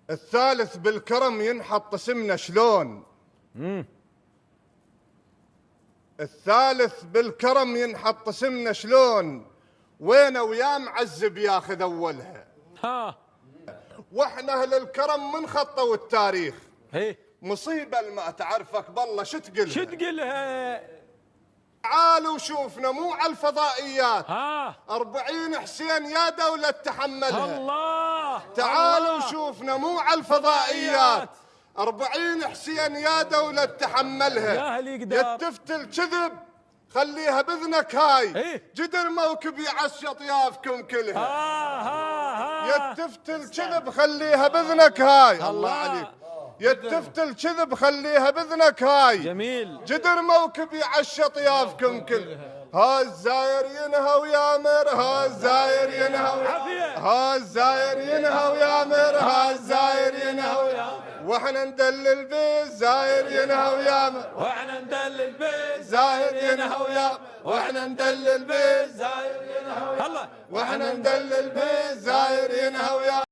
الثالث بالكرم ينحط اسمنا شلون؟ الثالث بالكرم ينحط اسمنا شلون؟ وين ويا معذب ياخذ اولها. واحنا اهل الكرم من خطوا التاريخ. مصيبه ما تعرفك بالله شو تقلها؟ شو تقلها؟ تعالوا وشوفنا مو على الفضائيات. 40 حسين يا دولة تحملها. الله. تعالوا وشوفنا مو على الفضائيات. 40 حسين يا دولة تحملها. يا هل يقدر يتفتل كذب خليها باذنك هاي. جدر موكب يعشط يافكم كلها. يتفتل كذب خليها باذنك هاي. الله عليك. يتفتل كذب خليها باذنك هاي. جميل. جدر موكب يعشط يافكم كلها. ها الزاير ينهى ويامر. ها الزاير ينهى ويامر. ها الزاير ينهى ويامر. ها الزاير ينهى ويامر. واحنا ندلل بالزاير ينهى ويامر. واحنا ندلل بالزاير ينهى ويامر. واحنا ندلل بالزاير ينهى ويامر. الله. واحنا ندلل بالزاير ينهى ويامر.